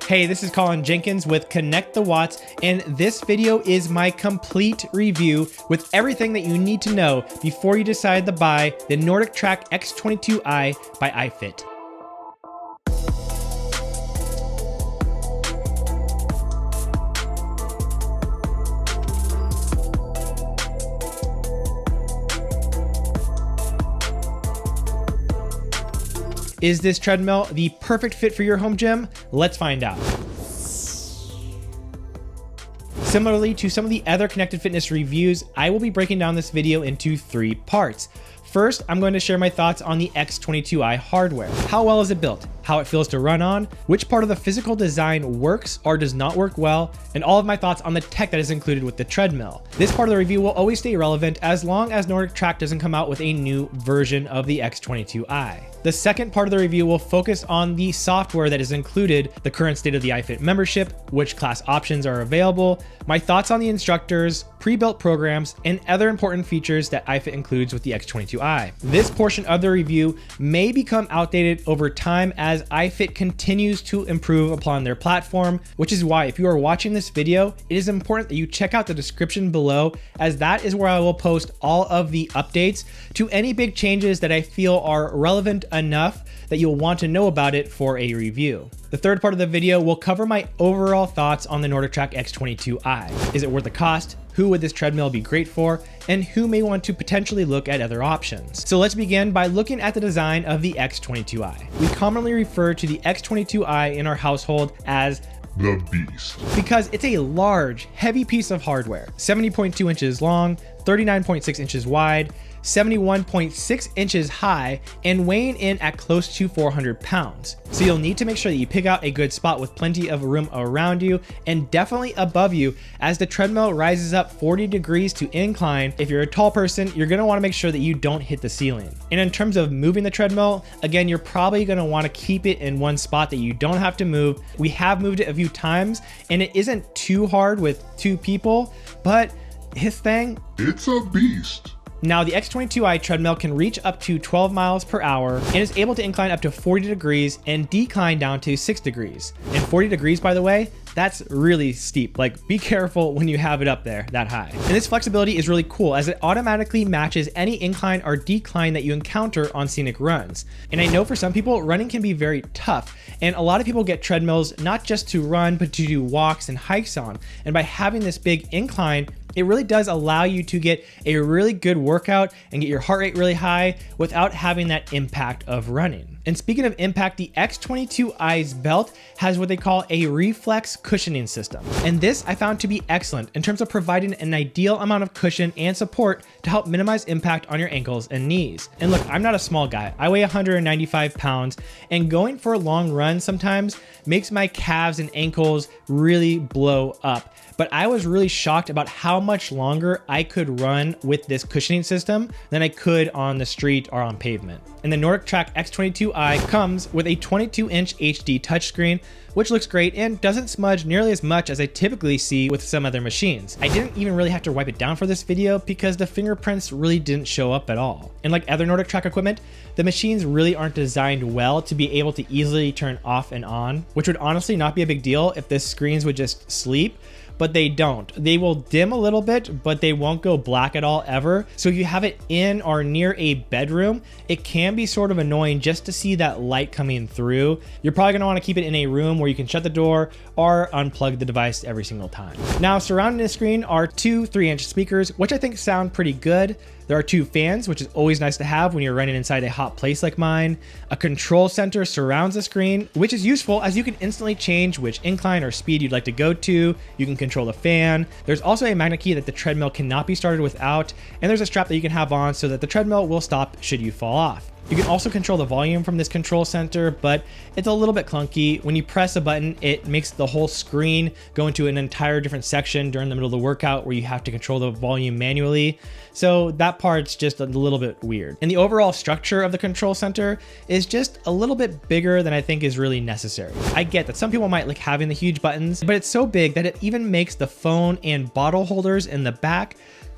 Hey, this is Colin Jenkins with Connect the Watts, and this video is my complete review with everything that you need to know before you decide to buy the Nordictrack X22i by iFIT. Is this treadmill the perfect fit for your home gym? Let's find out. Similarly to some of the other connected fitness reviews, I will be breaking down this video into 3 parts. First, I'm going to share my thoughts on the X22i hardware. How well is it built? How it feels to run on? Which part of the physical design works or does not work well? And all of my thoughts on the tech that is included with the treadmill. This part of the review will always stay relevant as long as Nordictrack doesn't come out with a new version of the X22i. The second part of the review will focus on the software that is included, the current state of the iFIT membership, which class options are available, my thoughts on the instructors, pre-built programs, and other important features that iFIT includes with the X22i. This portion of the review may become outdated over time as iFIT continues to improve upon their platform, which is why if you are watching this video, it is important that you check out the description below, as that is where I will post all of the updates to any big changes that I feel are relevant enough that you'll want to know about it for a review. The third part of the video will cover my overall thoughts on the Nordictrack X22i. Is it worth the cost? Who would this treadmill be great for? And who may want to potentially look at other options? So let's begin by looking at the design of the X22i. We commonly refer to the X22i in our household as the beast, because it's a large, heavy piece of hardware, 70.2 inches long, 39.6 inches wide, 71.6 inches high, and weighing in at close to 400 pounds. So you'll need to make sure that you pick out a good spot with plenty of room around you and definitely above you, as the treadmill rises up 40 degrees to incline. If you're a tall person, you're gonna wanna make sure that you don't hit the ceiling. And in terms of moving the treadmill, again, you're probably gonna wanna keep it in one spot that you don't have to move. We have moved it a few times and it isn't too hard with 2 people, but his thing, it's a beast. Now, the X22i treadmill can reach up to 12 miles per hour and is able to incline up to 40 degrees and decline down to 6 degrees. And 40 degrees, by the way, that's really steep. Like, be careful when you have it up there that high. And this flexibility is really cool as it automatically matches any incline or decline that you encounter on scenic runs. And I know for some people, running can be very tough. And a lot of people get treadmills not just to run, but to do walks and hikes on. And by having this big incline, it really does allow you to get a really good workout and get your heart rate really high without having that impact of running. And speaking of impact, the X22i's belt has what they call a reflex cushioning system. And this I found to be excellent in terms of providing an ideal amount of cushion and support to help minimize impact on your ankles and knees. And look, I'm not a small guy. I weigh 195 pounds, and going for a long run sometimes makes my calves and ankles really blow up. But I was really shocked about how much longer I could run with this cushioning system than I could on the street or on pavement. And the Nordictrack X22i comes with a 22-inch HD touchscreen, which looks great and doesn't smudge nearly as much as I typically see with some other machines. I didn't even really have to wipe it down for this video because the fingerprints really didn't show up at all. And like other Nordictrack equipment, the machines really aren't designed well to be able to easily turn off and on, which would honestly not be a big deal if the screens would just sleep. But they don't. They will dim a little bit, but they won't go black at all ever. So if you have it in or near a bedroom, it can be sort of annoying just to see that light coming through. You're probably gonna wanna keep it in a room where you can shut the door or unplug the device every single time. Now, surrounding the screen are 2 3-inch speakers, which I think sound pretty good. There are 2 fans, which is always nice to have when you're running inside a hot place like mine. A control center surrounds the screen, which is useful as you can instantly change which incline or speed you'd like to go to. You can control the fan. There's also a magnet key that the treadmill cannot be started without, and there's a strap that you can have on so that the treadmill will stop should you fall off. You can also control the volume from this control center, but it's a little bit clunky. When you press a button, it makes the whole screen go into an entire different section during the middle of the workout where you have to control the volume manually. So that part's just a little bit weird. And the overall structure of the control center is just a little bit bigger than I think is really necessary. I get that some people might like having the huge buttons, but it's so big that it even makes the phone and bottle holders in the back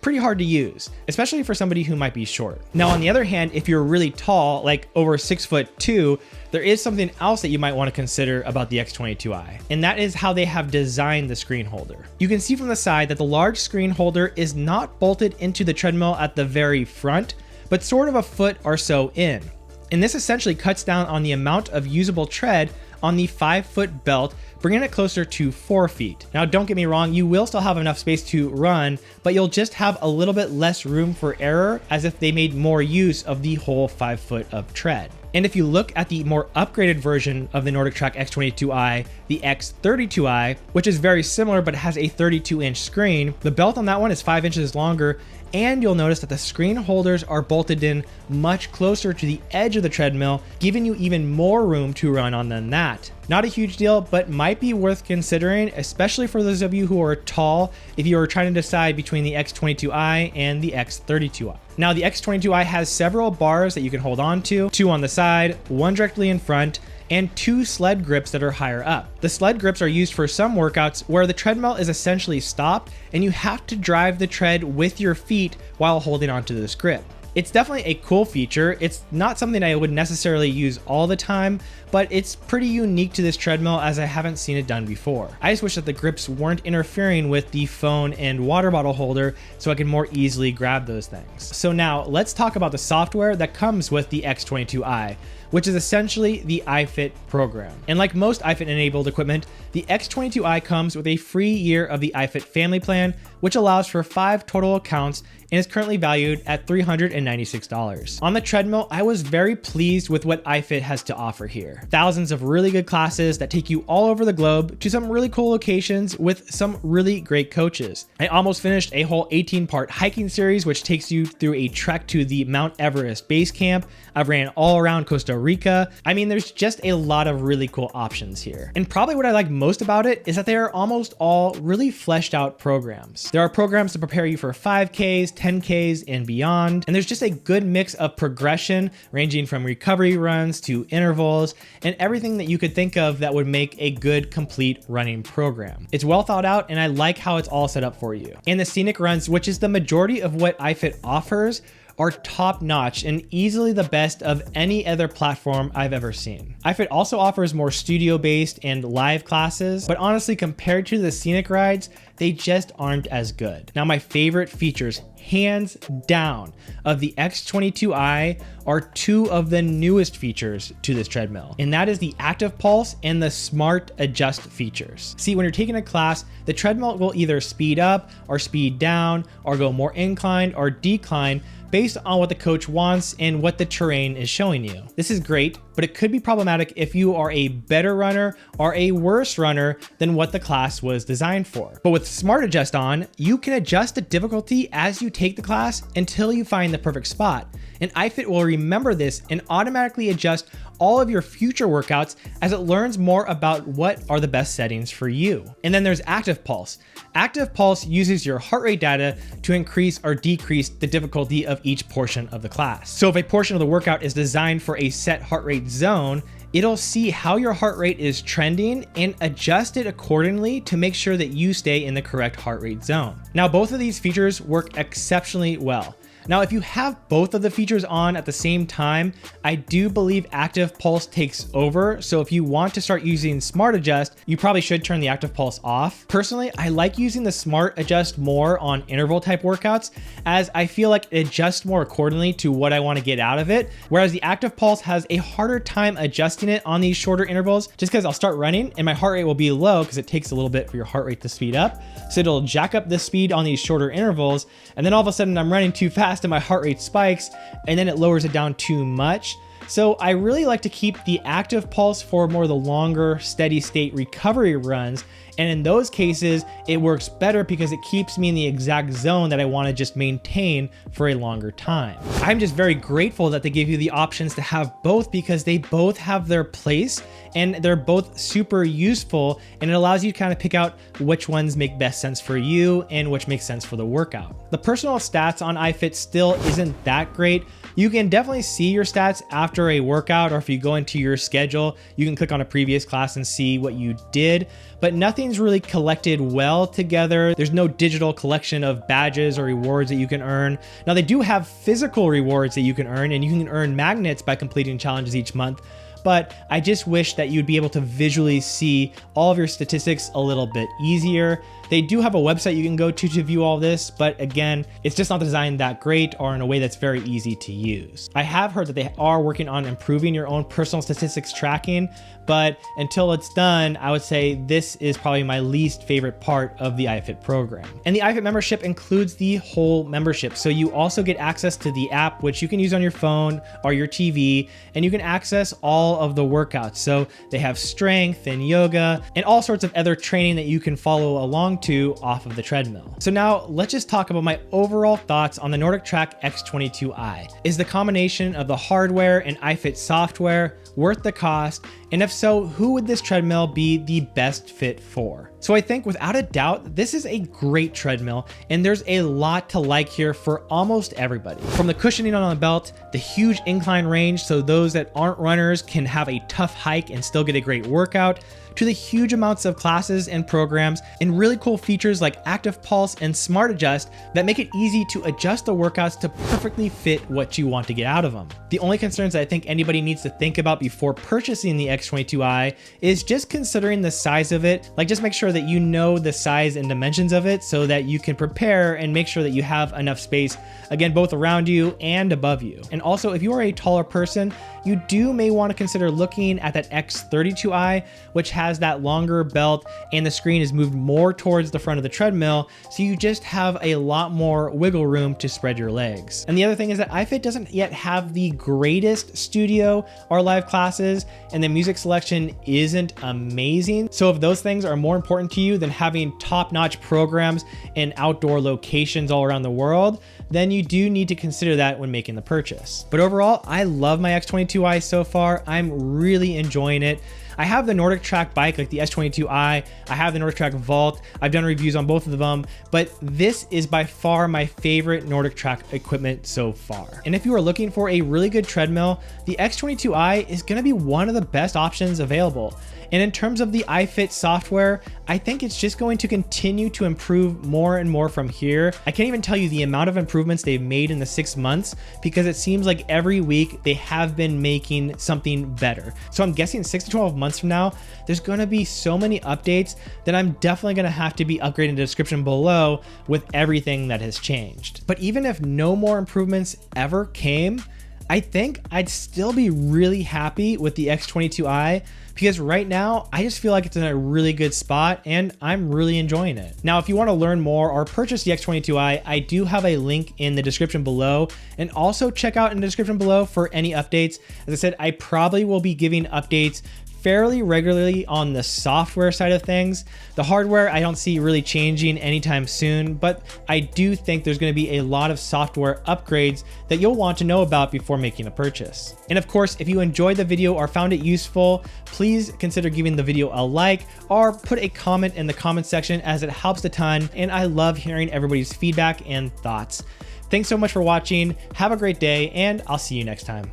pretty hard to use, especially for somebody who might be short. Now, on the other hand, if you're really tall, like over 6'2", there is something else that you might want to consider about the X22i, and that is how they have designed the screen holder. You can see from the side that the large screen holder is not bolted into the treadmill at the very front, but sort of a foot or so in. And this essentially cuts down on the amount of usable tread on the 5-foot belt, bringing it closer to 4 feet. Now, don't get me wrong, you will still have enough space to run, but you'll just have a little bit less room for error, as if they made more use of the whole 5 foot of tread. And if you look at the more upgraded version of the Nordictrack X22i, the X32i, which is very similar but has a 32-inch screen, the belt on that one is 5 inches longer, and you'll notice that the screen holders are bolted in much closer to the edge of the treadmill, giving you even more room to run on than that. Not a huge deal, but might be worth considering, especially for those of you who are tall, if you are trying to decide between the X22i and the X32i. Now, the X22i has several bars that you can hold on to, 2 on the side, 1 directly in front, and 2 sled grips that are higher up. The sled grips are used for some workouts where the treadmill is essentially stopped and you have to drive the tread with your feet while holding onto this grip. It's definitely a cool feature. It's not something I would necessarily use all the time, but it's pretty unique to this treadmill as I haven't seen it done before. I just wish that the grips weren't interfering with the phone and water bottle holder so I can more easily grab those things. So now let's talk about the software that comes with the X22i, which is essentially the iFIT program. And like most iFIT enabled equipment, the X22i comes with a free year of the iFIT family plan, which allows for 5 total accounts and is currently valued at $396. On the treadmill, I was very pleased with what iFIT has to offer here. Thousands of really good classes that take you all over the globe to some really cool locations with some really great coaches. I almost finished a whole 18-part hiking series, which takes you through a trek to the Mount Everest base camp. I've ran all around Costa Rica. I mean, there's just a lot of really cool options here. And probably what I like most about it is that they are almost all really fleshed out programs. There are programs to prepare you for 5Ks, 10Ks, and beyond. And there's just a good mix of progression ranging from recovery runs to intervals and everything that you could think of that would make a good, complete running program. It's well thought out, and I like how it's all set up for you. And the scenic runs, which is the majority of what iFIT offers, are top notch and easily the best of any other platform I've ever seen. iFIT also offers more studio based and live classes, but honestly, compared to the scenic rides, they just aren't as good. Now, my favorite features, hands down, of the X22i are 2 of the newest features to this treadmill, and that is the active pulse and the smart adjust features. See, when you're taking a class, the treadmill will either speed up or speed down or go more inclined or decline based on what the coach wants and what the terrain is showing you. This is great, but it could be problematic if you are a better runner or a worse runner than what the class was designed for. But with Smart Adjust on, you can adjust the difficulty as you take the class until you find the perfect spot. And iFIT will remember this and automatically adjust all of your future workouts as it learns more about what are the best settings for you. And then there's Active Pulse. Active Pulse uses your heart rate data to increase or decrease the difficulty of each portion of the class. So if a portion of the workout is designed for a set heart rate zone, it'll see how your heart rate is trending and adjust it accordingly to make sure that you stay in the correct heart rate zone. Now, both of these features work exceptionally well. Now, if you have both of the features on at the same time, I do believe Active Pulse takes over. So if you want to start using Smart Adjust, you probably should turn the Active Pulse off. Personally, I like using the Smart Adjust more on interval type workouts, as I feel like it adjusts more accordingly to what I want to get out of it. Whereas the Active Pulse has a harder time adjusting it on these shorter intervals, just because I'll start running and my heart rate will be low because it takes a little bit for your heart rate to speed up. So it'll jack up the speed on these shorter intervals. And then all of a sudden I'm running too fast and my heart rate spikes, and then it lowers it down too much. So I really like to keep the Active Pulse for more of the longer steady state recovery runs. And in those cases, it works better because it keeps me in the exact zone that I want to just maintain for a longer time. I'm just very grateful that they give you the options to have both, because they both have their place and they're both super useful, and it allows you to kind of pick out which ones make best sense for you and which makes sense for the workout. The personal stats on iFIT still isn't that great, You can definitely see your stats after a workout, or if you go into your schedule, you can click on a previous class and see what you did, but nothing's really collected well together. There's no digital collection of badges or rewards that you can earn. Now they do have physical rewards that you can earn, and you can earn magnets by completing challenges each month, but I just wish that you'd be able to visually see all of your statistics a little bit easier. They do have a website you can go to view all this, but again, it's just not designed that great or in a way that's very easy to use. I have heard that they are working on improving your own personal statistics tracking, but until it's done, I would say this is probably my least favorite part of the iFIT program. And the iFIT membership includes the whole membership. So you also get access to the app, which you can use on your phone or your TV, and you can access all of the workouts. So they have strength and yoga and all sorts of other training that you can follow along to off of the treadmill. So now let's just talk about my overall thoughts on the Nordictrack X22i. Is the combination of the hardware and iFIT software worth the cost? And if so, who would this treadmill be the best fit for? So I think without a doubt, this is a great treadmill, and there's a lot to like here for almost everybody. From the cushioning on the belt, the huge incline range so those that aren't runners can have a tough hike and still get a great workout, to the huge amounts of classes and programs and really cool features like Active Pulse and Smart Adjust that make it easy to adjust the workouts to perfectly fit what you want to get out of them. The only concerns that I think anybody needs to think about before purchasing the X22i is just considering the size of it. Like, just make sure that you know the size and dimensions of it so that you can prepare and make sure that you have enough space, again, both around you and above you. And also, if you are a taller person, you may want to consider looking at that X32i, which has that longer belt and the screen is moved more towards the front of the treadmill, so you just have a lot more wiggle room to spread your legs. And the other thing is that iFIT doesn't yet have the greatest studio or live classes, and the music selection isn't amazing. So if those things are more important to you than having top-notch programs in outdoor locations all around the world, then you do need to consider that when making the purchase. But overall, I love my X22i so far. I'm really enjoying it. I have the Nordictrack bike, like the S22i. I have the Nordictrack Vault. I've done reviews on both of them, but this is by far my favorite Nordictrack equipment so far. And if you are looking for a really good treadmill, the X22i is going to be one of the best options available. And in terms of the iFIT software, I think it's just going to continue to improve more and more from here. I can't even tell you the amount of improvements they've made in the 6 months, because it seems like every week they have been making something better. So I'm guessing 6 to 12 months from now, there's going to be so many updates that I'm definitely going to have to be upgrading the description below with everything that has changed. But even if no more improvements ever came, I think I'd still be really happy with the X22i, because right now I just feel like it's in a really good spot and I'm really enjoying it. Now, if you want to learn more or purchase the X22i, I do have a link in the description below, and also check out in the description below for any updates. As I said, I probably will be giving updates fairly regularly on the software side of things. The hardware I don't see really changing anytime soon, but I do think there's going to be a lot of software upgrades that you'll want to know about before making a purchase. And of course, if you enjoyed the video or found it useful, please consider giving the video a like or put a comment in the comment section, as it helps a ton, and I love hearing everybody's feedback and thoughts. Thanks so much for watching. Have a great day, and I'll see you next time.